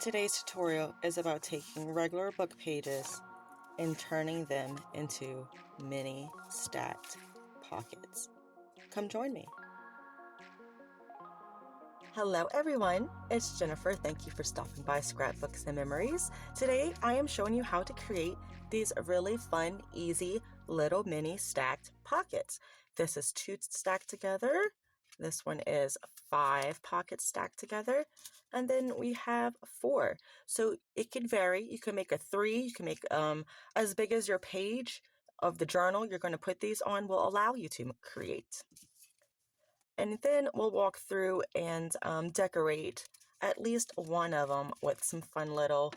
Today's tutorial is about taking regular book pages and turning them into mini stacked pockets. Come join me. Hello everyone, it's Jennifer. Thank you for stopping by Scrapbooks and Memories. Today I am showing you how to create these really fun, easy little mini stacked pockets. This is 2 stacked together. This one is 5 pockets stacked together. And then we have 4. So it can vary. You can make a 3, you can make as big as your page of the journal you're going to put these on will allow you to create. And then we'll walk through and decorate at least one of them with some fun little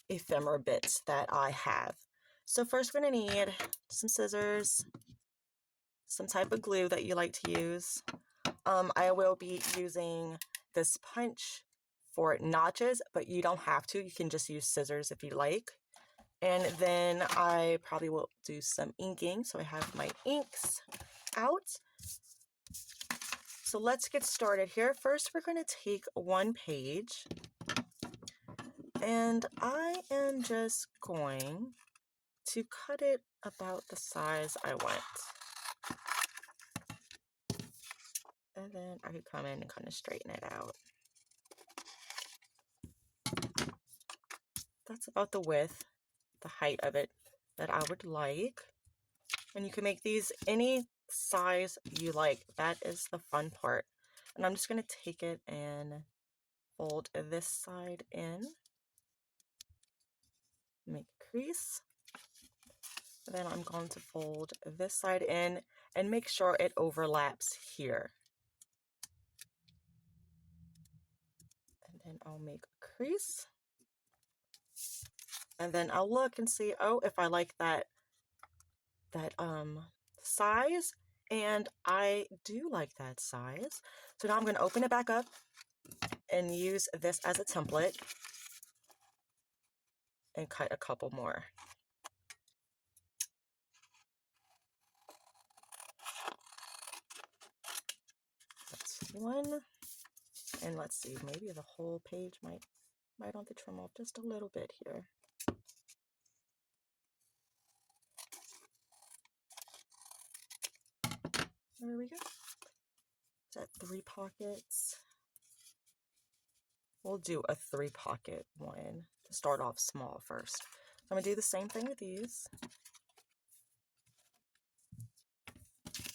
ephemera bits that I have. So first we're going to need some scissors, some type of glue that you like to use. I will be using this punch for notches, but you don't have to. You can just use scissors if you like. And then I probably will do some inking. So I have my inks out. So let's get started here. First, we're going to take one page, and I am just going to cut it about the size I want. And then I could come in and kind of straighten it out. That's about the width, the height of it that I would like. And you can make these any size you like. That is the fun part. And I'm just going to take it and fold this side in. Make a crease. Then I'm going to fold this side in and make sure it overlaps here. And then I'll make a crease. And then I'll look and see, oh, if I like that size, and I do like that size. So now I'm going to open it back up and use this as a template and cut a couple more. That's one. And let's see, maybe the whole page might want to trim off just a little bit here. There we go. Is that 3 pockets? We'll do a 3 pocket one to start off small first. So I'm going to do the same thing with these.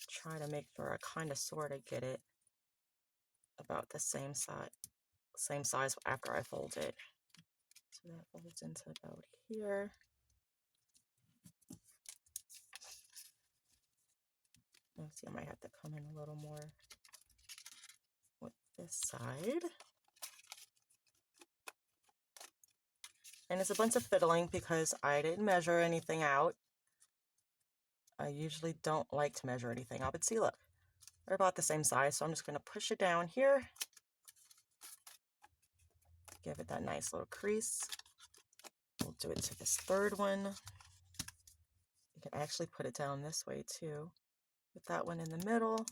Try to make sure I kind of sort of get it about the same size after I fold it. So that folds into about here. Let's see, I might have to come in a little more with this side. And it's a bunch of fiddling because I didn't measure anything out. I usually don't like to measure anything out, but see, look, they're about the same size. So I'm just going to push it down here. Give it that nice little crease. We'll do it to this third one. You can actually put it down this way too. Put that one in the middle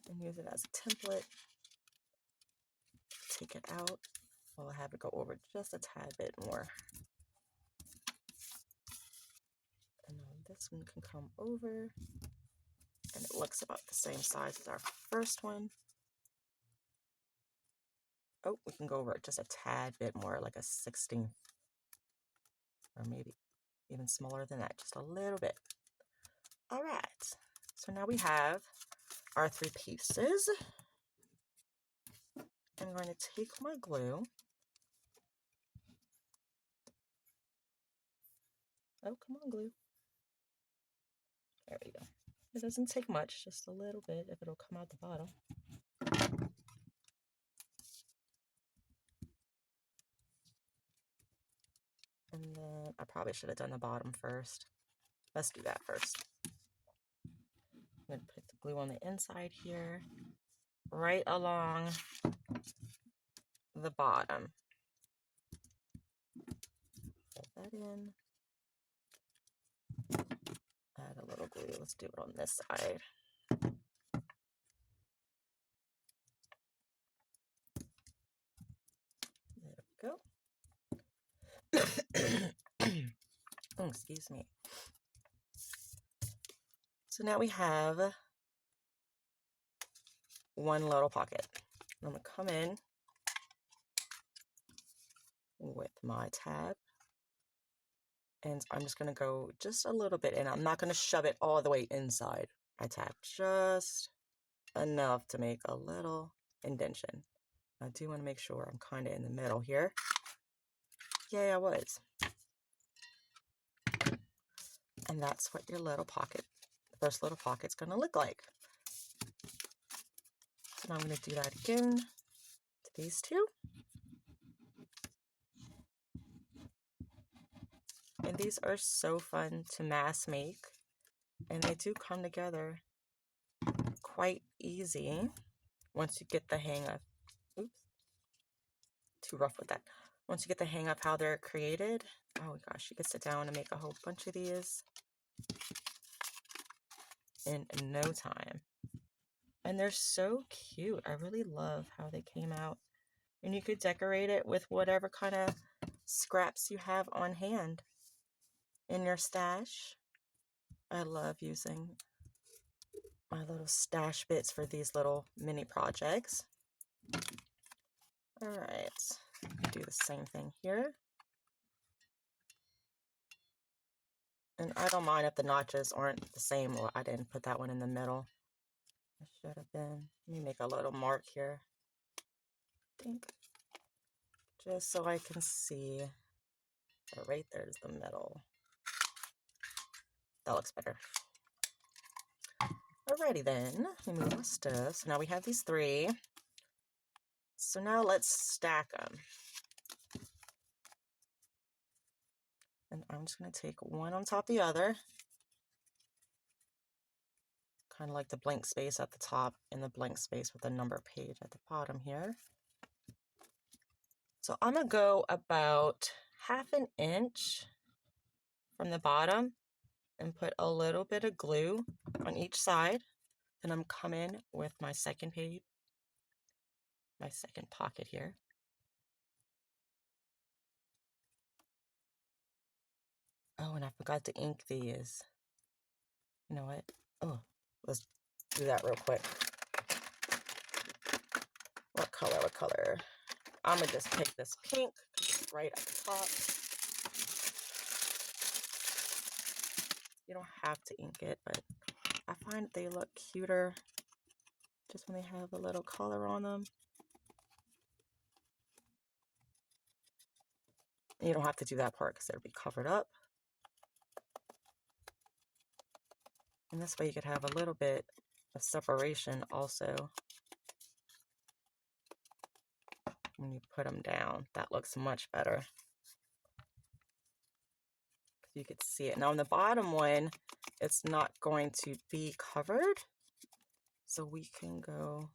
and use it as a template. Take it out. We'll have it go over just a tad bit more. And then this one can come over, and it looks about the same size as our first one. Oh, we can go over it just a tad bit more, like a 16th, or maybe even smaller than that, just a little bit. All right, so now we have our 3 pieces. I'm going to take my glue. Oh, come on, glue. There we go. It doesn't take much, just a little bit if it'll come out the bottom. And then I probably should have done the bottom first. Let's do that first. I'm going to put the glue on the inside here, right along the bottom. Put that in. Add a little glue. Let's do it on this side. go. Oh, excuse me. So now we have one little pocket. I'm going to come in with my tab, and I'm just going to go just a little bit, and I'm not going to shove it all the way inside my tab, just enough to make a little indentation. I do want to make sure I'm kind of in the middle here. Yay, I was. And that's what your little pocket, the first little pocket's going to look like. So now I'm going to do that again to these two. And these are so fun to mass make, and they do come together quite easy once you get the hang of, oops, too rough with that. Once you get the hang of how they're created, oh gosh, you can sit down and make a whole bunch of these in no time. And they're so cute. I really love how they came out. And you could decorate it with whatever kind of scraps you have on hand in your stash. I love using my little stash bits for these little mini projects. All right, do the same thing here. And I don't mind if the notches aren't the same, or I didn't put that one in the middle. I should have been. Let me make a little mark here. I think, just so I can see. But right there's the middle. That looks better. Alrighty then, let me move my stuff. So now we have these three. So now let's stack them. And I'm just going to take one on top of the other. Kind of like the blank space at the top and the blank space with the number page at the bottom here. So I'm going to go about 1/2 inch from the bottom and put a little bit of glue on each side. Then I'm coming with my second page, my second pocket here. Oh, and I forgot to ink these. You know what? Oh, let's do that real quick. What color? What color? I'm going to just pick this pink because it's right at the top. You don't have to ink it, but I find they look cuter just when they have a little color on them. And you don't have to do that part because it'll be covered up. And this way you could have a little bit of separation also when you put them down. That looks much better. You could see it. Now on the bottom one, it's not going to be covered. So we can go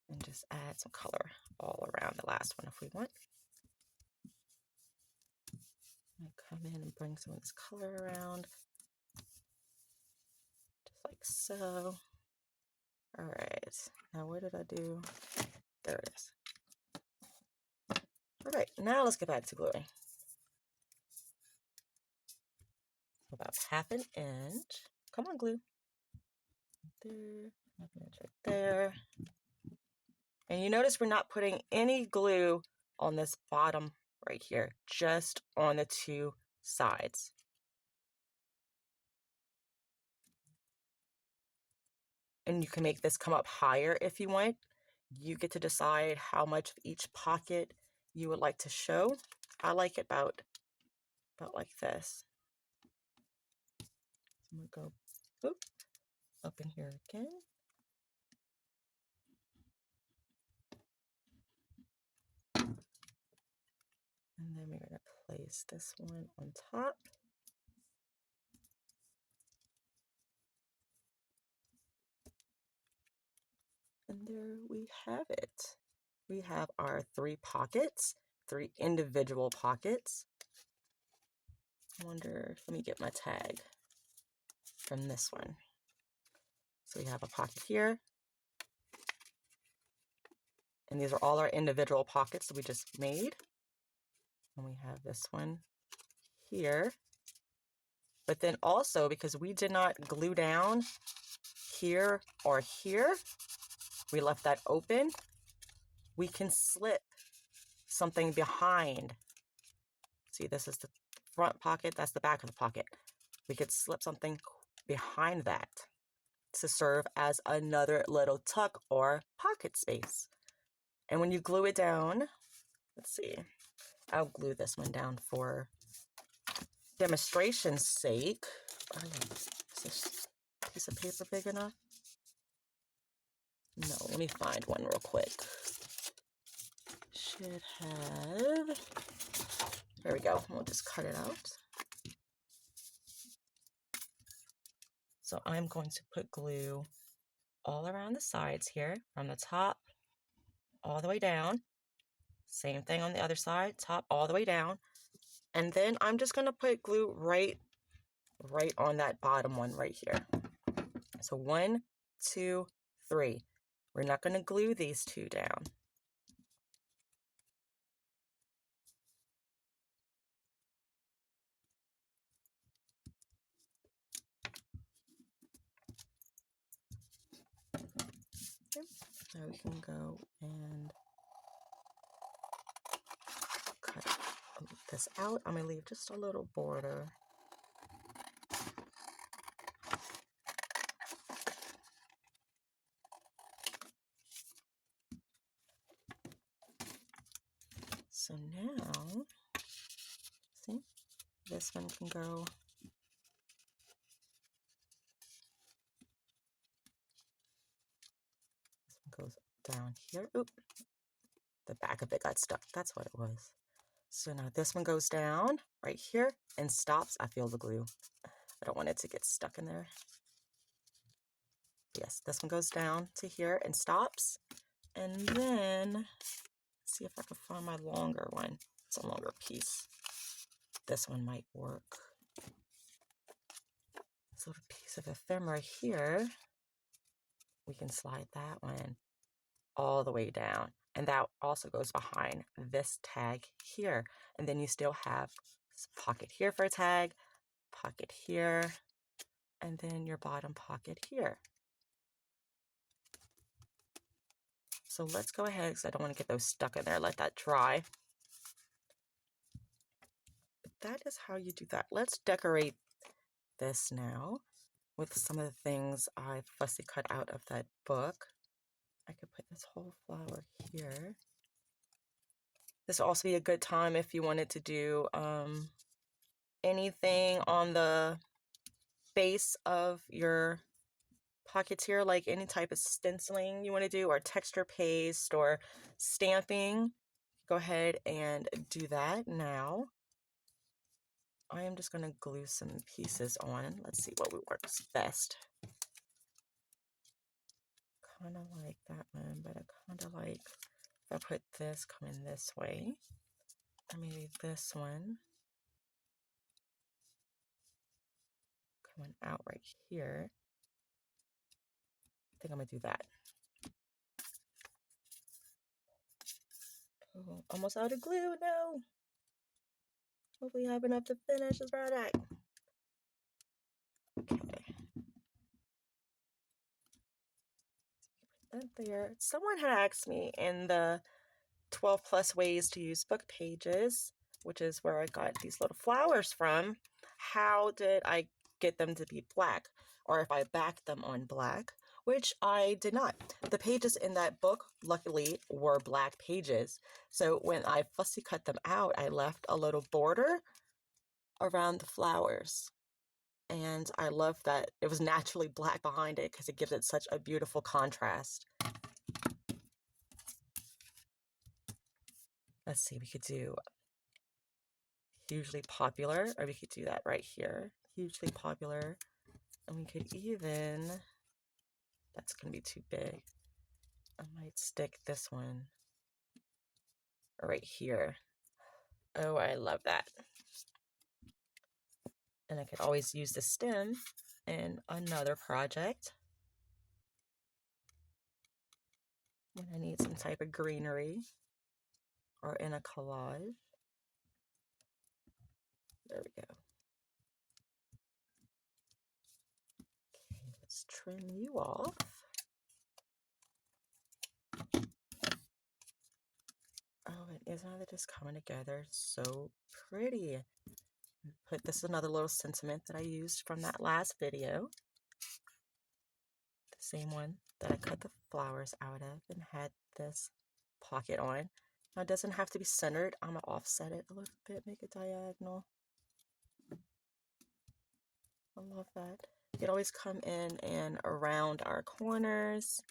and just add some color all around the last one if we want. I come in and bring some of this color around, just like so. All right, now what did I do? There it is. All right, now let's get back to gluing. About 1/2 inch. Come on, glue. There, 1/2 inch right there. And you notice we're not putting any glue on this bottom right here, just on the two sides. And you can make this come up higher if you want. You get to decide how much of each pocket you would like to show. I like it about like this. I'm gonna go up in here again. And then we're going to place this one on top. And there we have it. We have our 3 pockets, 3 individual pockets. I wonder, let me get my tag from this one. So we have a pocket here And these are all our individual pockets that we just made. And we have this one here. But then also, because we did not glue down here or here, we left that open, we can slip something behind. See, this is the front pocket, that's the back of the pocket. We could slip something behind that to serve as another little tuck or pocket space. And when you glue it down, let's see, I'll glue this one down for demonstration's sake. Is this piece of paper big enough? No, let me find one real quick. Should have, there we go. We'll just cut it out. So I'm going to put glue all around the sides here, from the top all the way down. Same thing on the other side, top all the way down. And then I'm just gonna put glue right on that bottom one right here. So 1, 2, 3. We're not gonna glue these two down. Okay. Now we can go and cut this out. I'm gonna leave just a little border. So now, see, this one can go. This one goes down here. Oop, the back of it got stuck. That's what it was. So now this one goes down right here and stops. I feel the glue. I don't want it to get stuck in there. Yes, this one goes down to here and stops. And then, see if I can find my longer one. It's a longer piece. This one might work. This little piece of ephemera here, we can slide that one all the way down. And that also goes behind this tag here. And then you still have a pocket here for a tag, pocket here, and then your bottom pocket here. So let's go ahead, because I don't want to get those stuck in there. Let that dry. But that is how you do that. Let's decorate this now with some of the things I fussy cut out of that book. I could put this whole flower here. This will also be a good time if you wanted to do anything on the base of your pockets here, like any type of stenciling you want to do, or texture paste or stamping. Go ahead and do that now. I am just going to glue some pieces on. Let's see what works best. Kind of like that one, but I kind of like if I put this coming this way, or maybe this one coming out right here. I think I'm gonna do that. Oh, almost out of glue, no. Hopefully I have enough to finish this project. Okay. Put that there. Someone had asked me in the 12 plus ways to use book pages, which is where I got these little flowers from, how did I get them to be black, or if I backed them on black, which I did not. The pages in that book, luckily, were black pages. So when I fussy cut them out, I left a little border around the flowers. And I love that it was naturally black behind it because it gives it such a beautiful contrast. Let's see, we could do hugely popular, or we could do that right here. Hugely popular. And we could even, that's going to be too big. I might stick this one right here. Oh, I love that. And I could always use the stem in another project. when I need some type of greenery or in a collage. There we go. Okay, let's trim you off. Oh, and isn't it just coming together so pretty? This is another little sentiment that I used from that last video. The same one that I cut the flowers out of and had this pocket on. Now it doesn't have to be centered. I'm gonna offset it a little bit, make it diagonal. I love that. You can always come in and around our corners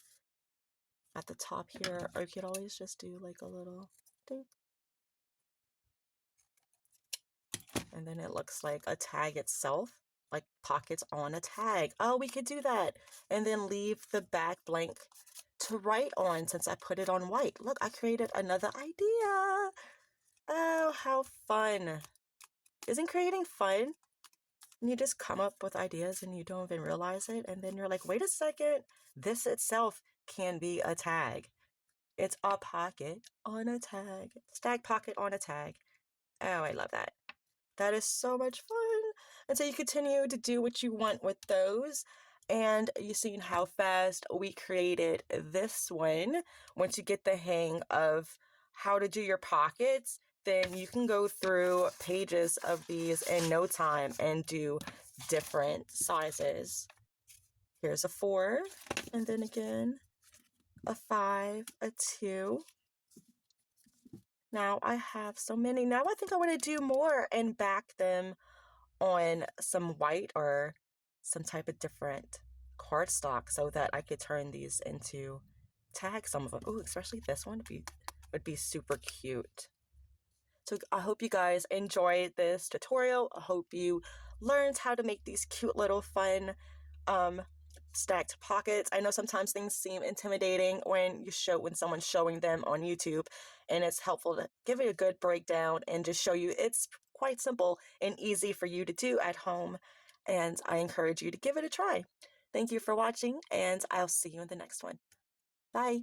at the top here, or you could always just do like a little doop. And then it looks like a tag itself, like pockets on a tag. Oh, we could do that. And then leave the back blank to write on since I put it on white. Look, I created another idea. Oh, how fun. Isn't creating fun? And you just come up with ideas and you don't even realize it. And then you're like, wait a second, this itself can be a tag. It's a pocket on a tag. Stack pocket on a tag. Oh, I love that. That is so much fun. And so you continue to do what you want with those. And you've seen how fast we created this one. Once you get the hang of how to do your pockets, then you can go through pages of these in no time and do different sizes. Here's a 4, and then again, a 5, a 2. Now I have so many. Now I think I want to do more and back them on some white or some type of different cardstock so that I could turn these into tags. Some of them. Ooh, especially this one would be super cute. So I hope you guys enjoyed this tutorial. I hope you learned how to make these cute little fun stacked pockets. I know sometimes things seem intimidating when someone's showing them on YouTube, and it's helpful to give it a good breakdown and just show you it's quite simple and easy for you to do at home. And I encourage you to give it a try. Thank you for watching, and I'll see you in the next one. Bye.